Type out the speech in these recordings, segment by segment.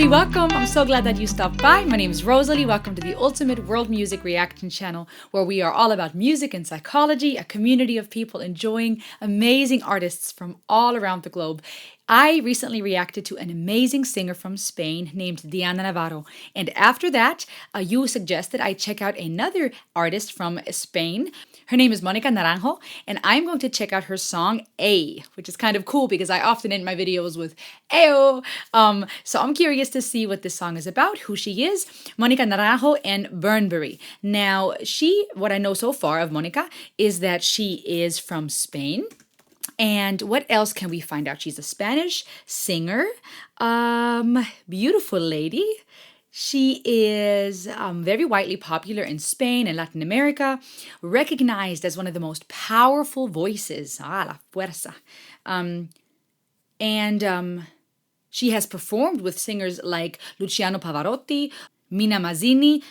Rosalie, welcome. I'm so glad that you stopped by. My name is Rosalie. Welcome to the Ultimate World Music Reaction Channel, where we are all about music and psychology, a community of people enjoying amazing artists from all around the globe. I recently reacted to an amazing singer from Spain named Diana Navarro. And after that, you suggested I check out another artist from Spain. Her name is Mónica Naranjo, and I'm going to check out her song A, which is kind of cool because I often end my videos with Ayo. So I'm curious to see what this song is about, who she is. Mónica Naranjo and Burnberry. Now, what I know so far of Mónica is that she is from Spain. And what else can we find out? She's a Spanish singer, beautiful lady. She is very widely popular in Spain and Latin America, recognized as one of the most powerful voices. La fuerza. She has performed with singers like Luciano Pavarotti, Mina Mazzini.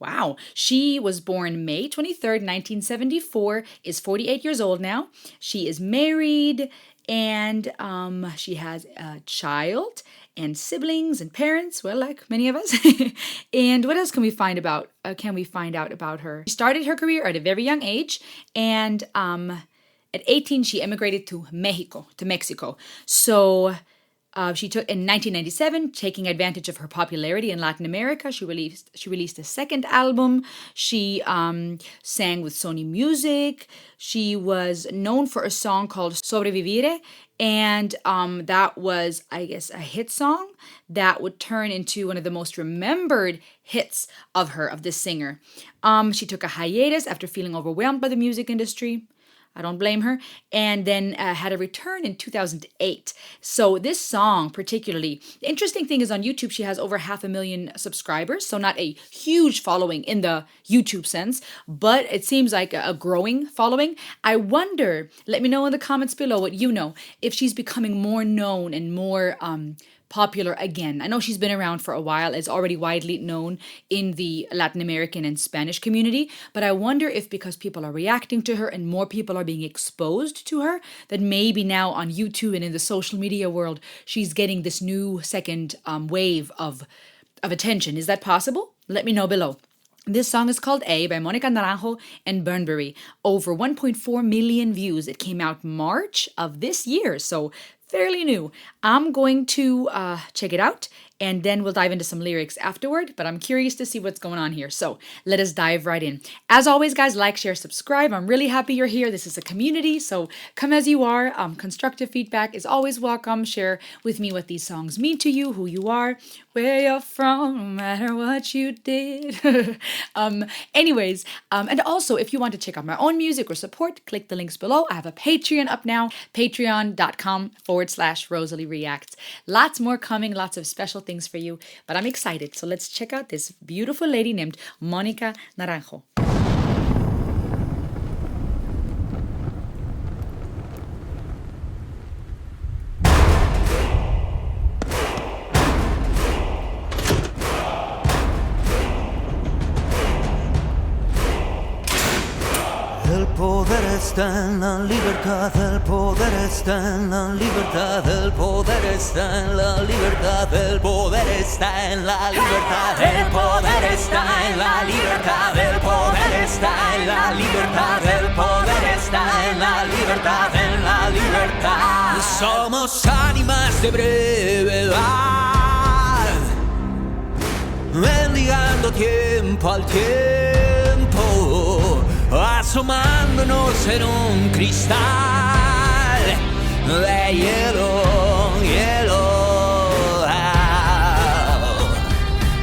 Wow. She was born May 23rd, 1974, is 48 years old now. She is married, and she has a child and siblings and parents, well, like many of us. And what else can we find out about her? She started her career at a very young age, and at 18 she immigrated to Mexico. So she took in 1997, taking advantage of her popularity in Latin America. She released a second album. She sang with Sony Music. She was known for a song called Sobrevivire, and that was, I guess, a hit song that would turn into one of the most remembered hits of this singer. She took a hiatus after feeling overwhelmed by the music industry. I don't blame her. And then had a return in 2008. So this song particularly, the interesting thing is on YouTube, she has over 500,000 subscribers. So not a huge following in the YouTube sense, but it seems like a growing following. I wonder, let me know in the comments below what you know, if she's becoming more known and more popular again. I know she's been around for a while, is already widely known in the Latin American and Spanish community, but I wonder if because people are reacting to her and more people are being exposed to her, that maybe now on YouTube and in the social media world, she's getting this new second wave of attention. Is that possible? Let me know below. This song is called A by Mónica Naranjo and Burnberry. Over 1.4 million views. It came out March of this year, so fairly new. I'm going to check it out, and then we'll dive into some lyrics afterward, but I'm curious to see what's going on here. So let us dive right in. As always, guys, like, share, subscribe. I'm really happy you're here. This is a community, so come as you are. Constructive feedback is always welcome. Share with me what these songs mean to you, who you are, where you're from, no matter what you did. Anyways, and also, if you want to check out my own music or support, click the links below. I have a Patreon up now, patreon.com/Rosalie Reacts. Lots more coming, lots of special things for you, but I'm excited. So let's check out this beautiful lady named Mónica Naranjo. El poder está en la libertad, el poder está en la libertad, el poder está en la libertad, el poder está en la libertad, el poder está en la libertad, el poder está en la libertad, el poder está en la libertad, en la libertad. Somos ánimas de brevedad, mendigando tiempo al tiempo, asomándonos en un cristal de hielo, hielo.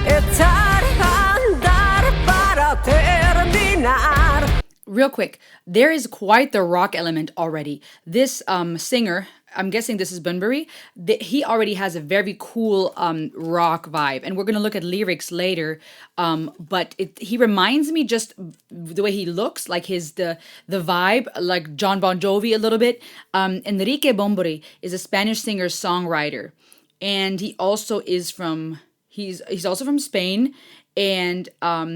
Echar a andar para terminar. Real quick, there is quite the rock element already. This singer, I'm guessing this is Bunbury, he already has a very cool rock vibe. And we're going to look at lyrics later. But he reminds me just the way he looks, like the vibe, like John Bon Jovi a little bit. Enrique Bunbury is a Spanish singer-songwriter. And he also is he's also from Spain. and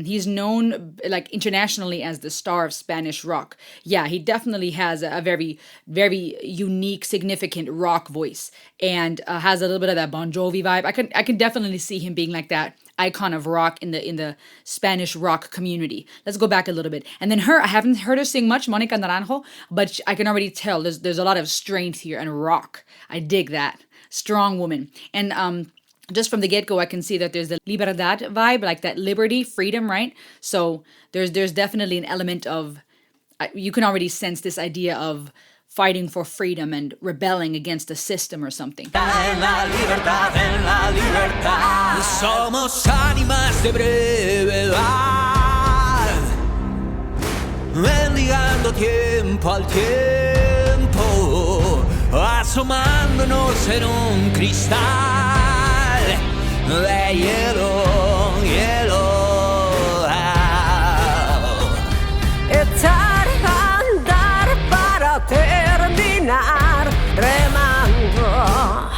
he's known like internationally as the star of Spanish rock. Yeah, he definitely has a very, very unique, significant rock voice, and has a little bit of that Bon Jovi vibe. I can definitely see him being like that icon of rock in the Spanish rock community. Let's go back a little bit. And then her, I haven't heard her sing much, Monica Naranjo, but I can already tell there's a lot of strength here and rock. I dig that. Strong woman. And just from the get-go, I can see that there's the libertad vibe, like that liberty, freedom, right? So there's definitely an element of, you can already sense this idea of fighting for freedom and rebelling against the system or something. En la libertad, en la libertad. Somos ánimas de brevedad, mendigando tiempo al tiempo, asomándonos en un cristal de hielo, hielo. Echar a andar para terminar remando,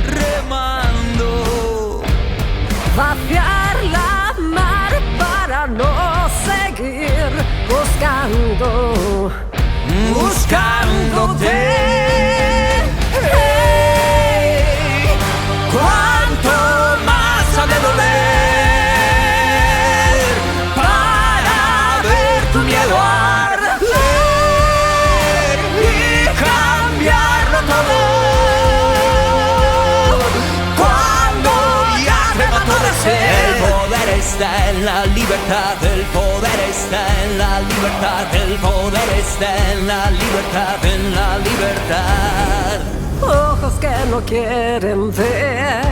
remando, vaciar la mar para no seguir buscando, buscándote. Hey, cuánto más ha de doler para ver tu miedo arder y cambiarlo todo. Cuando ya te mató de sed. El poder está en la libertad, el poder está en la libertad, el poder está en la libertad, en la libertad. ojos que no quieren ver.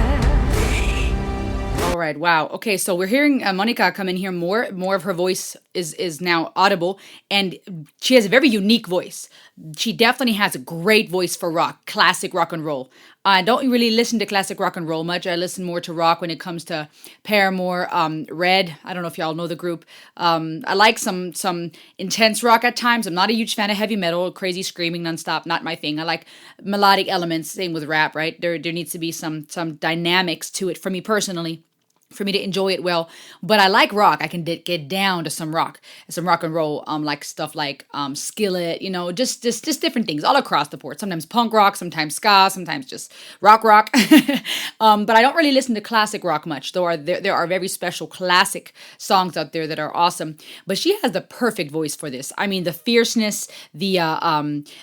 All right, wow. Okay, so we're hearing Monica come in here more. More of her voice is now audible, and she has a very unique voice. She definitely has a great voice for rock, classic rock and roll. I don't really listen to classic rock and roll much. I listen more to rock when it comes to Paramore, Red. I don't know if y'all know the group. I like some intense rock at times. I'm not a huge fan of heavy metal, crazy screaming nonstop. Not my thing. I like melodic elements. Same with rap, right? There needs to be some dynamics to it for me personally, for me to enjoy it well. But I like rock. I can get down to some rock and roll, like stuff like Skillet, just different things all across the board. Sometimes punk rock, sometimes ska, sometimes just rock. But I don't really listen to classic rock much, though there are very special classic songs out there that are awesome. But she has the perfect voice for this. I mean, the fierceness, the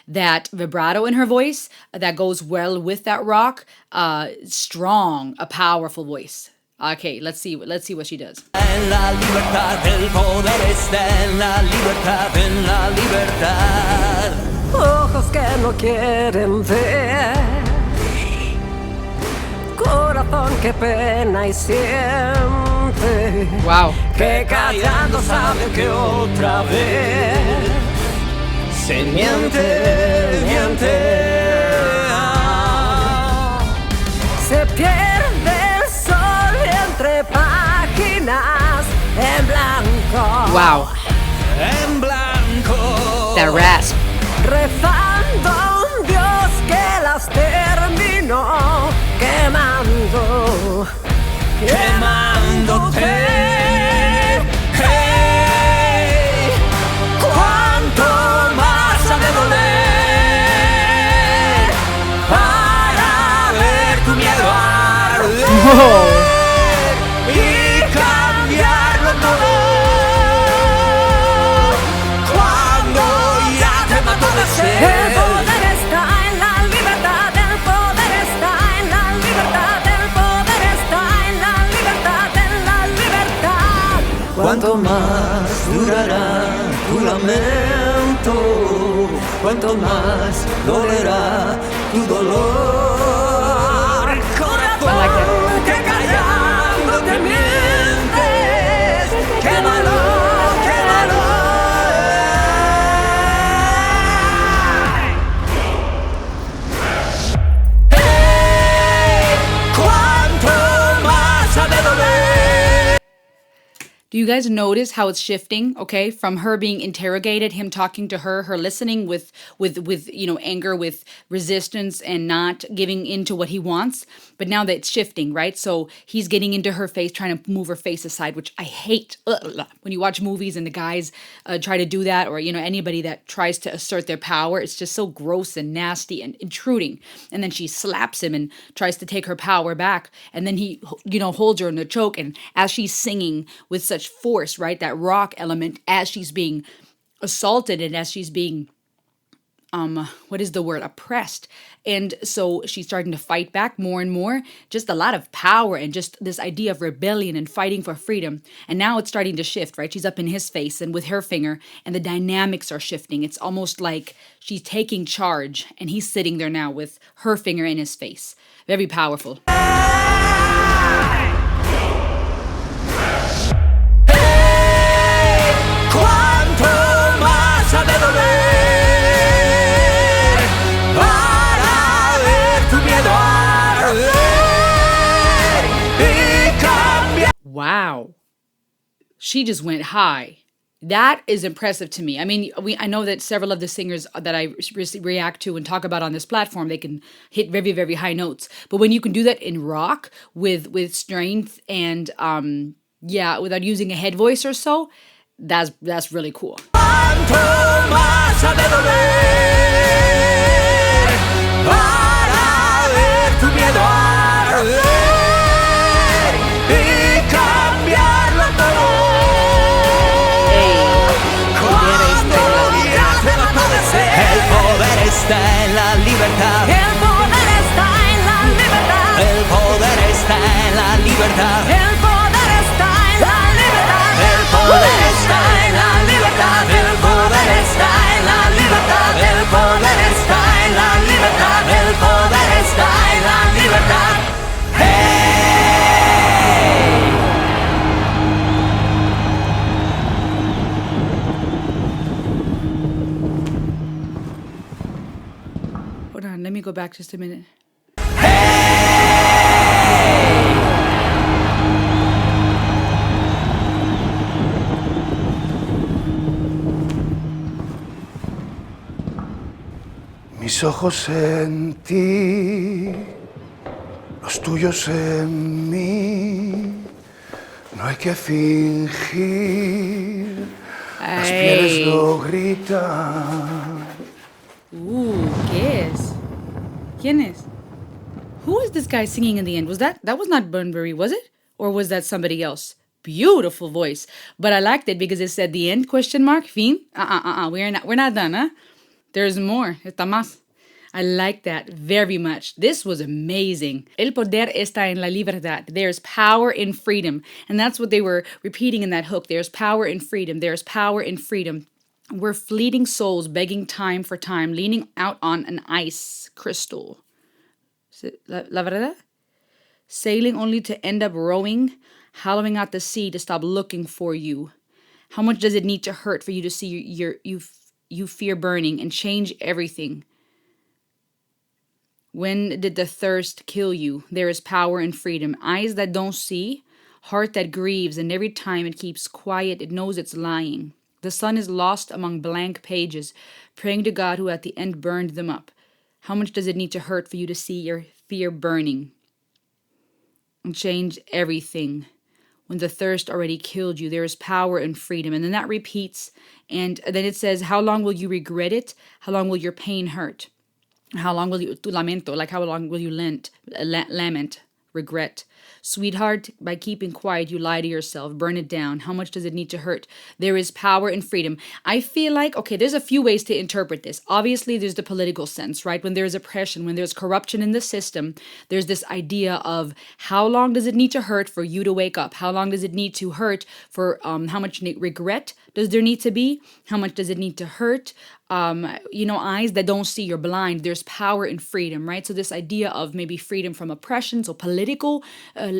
that vibrato in her voice that goes well with that rock, strong, a powerful voice. Okay, let's see what she does. En la libertad, el poder está en la libertad, en la libertad. Ojos que no quieren ver, corazón que pena y siente. Wow. Que callando sabe que otra vez Se miente, miente. se pierde el sol entre páginas en blanco. Wow. En blanco. That rasp. Rezando a un Dios que las terminó quemando, Quemándote. Hey, cuánto más ha de doler para ver tu miedo arder y cambiarlo todo. Cuando ya te mató de El sed. poder está en la libertad, el poder está en la libertad, el poder está en la libertad, en la libertad. Cuánto más durará tu lamento, cuánto más dolerá tu dolor. Corazón que callando te mientes, quémalo, quémalo. Hey, cuánto más ha de doler. Do you guys notice how it's shifting? Okay, from her being interrogated, him talking to her listening with anger, with resistance, and not giving into what he wants. But now that it's shifting, right? So he's getting into her face, trying to move her face aside, which I hate. Ugh. When you watch movies and the guys try to do that, or anybody that tries to assert their power, it's just so gross and nasty and intruding. And then she slaps him and tries to take her power back, and then he holds her in the choke, and as she's singing with such force, right, that rock element, as she's being assaulted and as she's being what is the word, oppressed, and so she's starting to fight back more and more, just a lot of power and just this idea of rebellion and fighting for freedom. And now it's starting to shift, right? She's up in his face and with her finger, and the dynamics are shifting. It's almost like she's taking charge, and he's sitting there now with her finger in his face. Very powerful. Cuánto más ha de doler para ver tu miedo arder y cambiar. Wow. She just went high. That is impressive to me. I mean, I know that several of the singers that I react to and talk about on this platform, they can hit very, very high notes. But when you can do that in rock with strength and without using a head voice or so, that's really cool. Cuánto más ha de doler para ver tu miedo arder y cambiarlo todo. El poder está en la libertad. El poder está en la libertad. El poder está en la libertad. El poder está en la libertad. El poder está en la libertad. El poder está en la libertad. El poder está en la libertad. El poder está en la libertad. Hold on, let me go back just a minute. Mis ojos en ti, los tuyos en mí. No hay que fingir, las pieles lo gritan. ¿Qué es? ¿Quién es? Who is this guy singing in the end? That was not Burnbury, was it? Or was that somebody else? Beautiful voice. But I liked it because it said the end, question mark, fin. We're not done, huh? There's more. Está más. I like that very much. This was amazing. El poder está en la libertad. There's power in freedom. And that's what they were repeating in that hook. There's power in freedom. There's power in freedom. We're fleeting souls begging time for time, leaning out on an ice crystal. La verdad? Sailing only to end up rowing, hollowing out the sea to stop looking for you. How much does it need to hurt for you to see you fear burning and change everything? When did the thirst kill you? There is power in freedom. Eyes that don't see, heart that grieves, and every time it keeps quiet, it knows it's lying. The sun is lost among blank pages, praying to God who at the end burned them up. How much does it need to hurt for you to see your fear burning and change everything? When the thirst already killed you, there is power in freedom. And then that repeats, and then it says, how long will you regret it? How long will your pain hurt? How long will you, tu lamento, like how long will you lament, regret? Sweetheart, by keeping quiet, you lie to yourself. Burn it down. How much does it need to hurt? There is power in freedom. I feel like, okay, there's a few ways to interpret this. Obviously, there's the political sense, right? When there's oppression, when there's corruption in the system, there's this idea of how long does it need to hurt for you to wake up? How long does it need to hurt for how much regret does there need to be? How much does it need to hurt? Eyes that don't see, you're blind. There's power in freedom, right? So this idea of maybe freedom from oppression, so political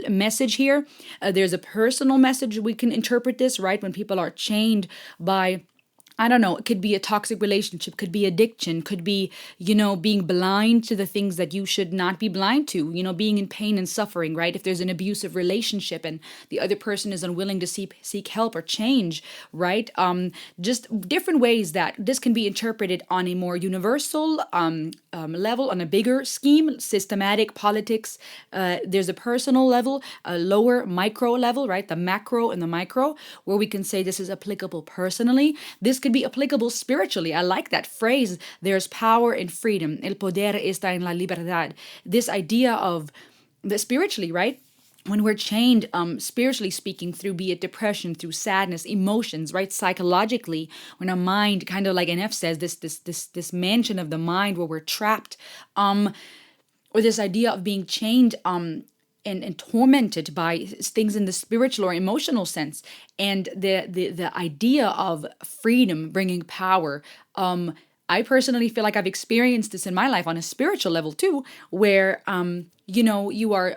message here. There's a personal message we can interpret this, right? When people are chained by I don't know, it could be a toxic relationship, could be addiction, could be, being blind to the things that you should not be blind to, being in pain and suffering, right? If there's an abusive relationship and the other person is unwilling to seek help or change, right? Just different ways that this can be interpreted on a more universal level, on a bigger scheme, systematic politics. There's a personal level, a lower micro level, right? The macro and the micro, where we can say this is applicable personally. This could be applicable spiritually. I like that phrase. There's power in freedom. El poder está en la libertad. This idea of the spiritually, right? When we're chained, spiritually speaking, through be it depression, through sadness, emotions, right? Psychologically, when our mind, kind of like NF says, this mansion of the mind where we're trapped, or this idea of being chained, and tormented by things in the spiritual or emotional sense, and the idea of freedom bringing power. I personally feel like I've experienced this in my life on a spiritual level too, where you are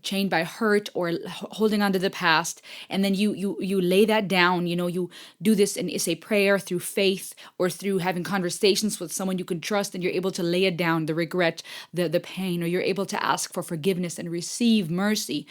chained by hurt or holding on to the past, and then you lay that down. You do this and it's a prayer through faith or through having conversations with someone you can trust, and you're able to lay it down, the regret, the pain, or you're able to ask for forgiveness and receive mercy.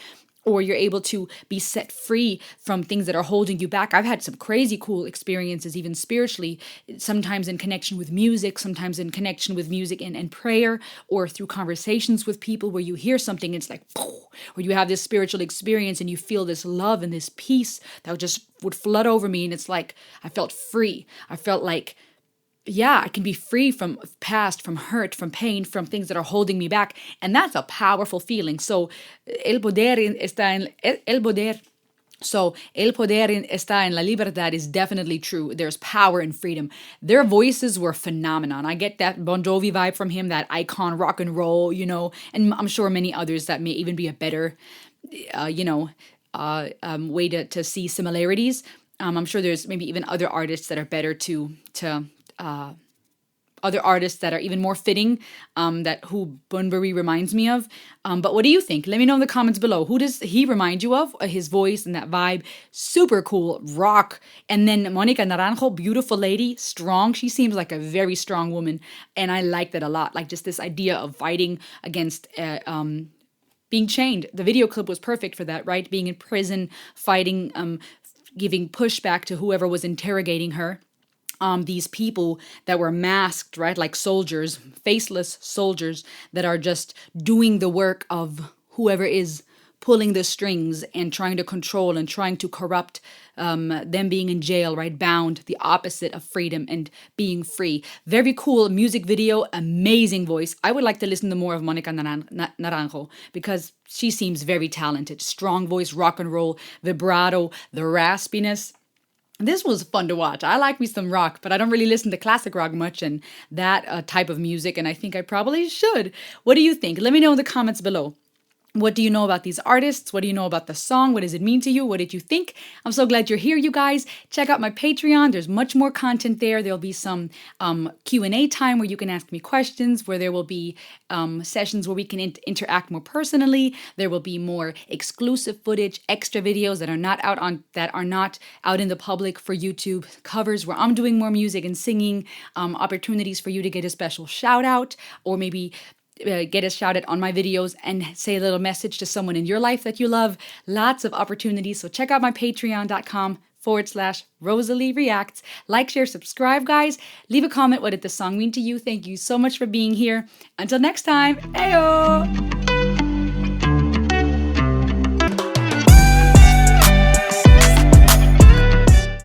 Or you're able to be set free from things that are holding you back. I've had some crazy cool experiences, even spiritually, sometimes in connection with music, sometimes in connection with music and prayer, or through conversations with people where you hear something, it's like, or you have this spiritual experience and you feel this love and this peace that just would flood over me. And it's like, I felt free. I felt like, I can be free from past, from hurt, from pain, from things that are holding me back. And that's a powerful feeling. So, el poder está en la libertad is definitely true. There's power in freedom. Their voices were phenomenon. I get that Bon Jovi vibe from him, that icon rock and roll, and I'm sure many others that may even be a better, way to see similarities. I'm sure there's maybe even other artists that are better to other artists that are even more fitting, that who Bunbury reminds me of. But what do you think? Let me know in the comments below. Who does he remind you of? His voice and that vibe, super cool, rock. And then Mónica Naranjo, beautiful lady, strong. She seems like a very strong woman, and I like that a lot. Like just this idea of fighting against being chained. The video clip was perfect for that, right? Being in prison, fighting, giving pushback to whoever was interrogating her. These people that were masked, right, like soldiers, faceless soldiers that are just doing the work of whoever is pulling the strings and trying to control and trying to corrupt, them being in jail, right, bound, the opposite of freedom and being free. Very cool music video, amazing voice. I would like to listen to more of Mónica Naranjo because she seems very talented. Strong voice, rock and roll, vibrato, the raspiness. This was fun to watch. I like me some rock, but I don't really listen to classic rock much and that type of music, and I think I probably should. What do you think? Let me know in the comments below. What do you know about these artists? What do you know about the song? What does it mean to you? What did you think? I'm so glad you're here, you guys. Check out my Patreon. There's much more content there. There'll be some Q&A time where you can ask me questions, where there will be sessions where we can interact more personally. There will be more exclusive footage, extra videos that are not out in the public for YouTube, covers where I'm doing more music and singing, opportunities for you to get a special shout out, or maybe get a shout out on my videos and say a little message to someone in your life that you love. Lots of opportunities. So check out my patreon.com/Rosalie Reacts. Like, share, subscribe, guys. Leave a comment. What did the song mean to you? Thank you so much for being here. Until next time. Ayo!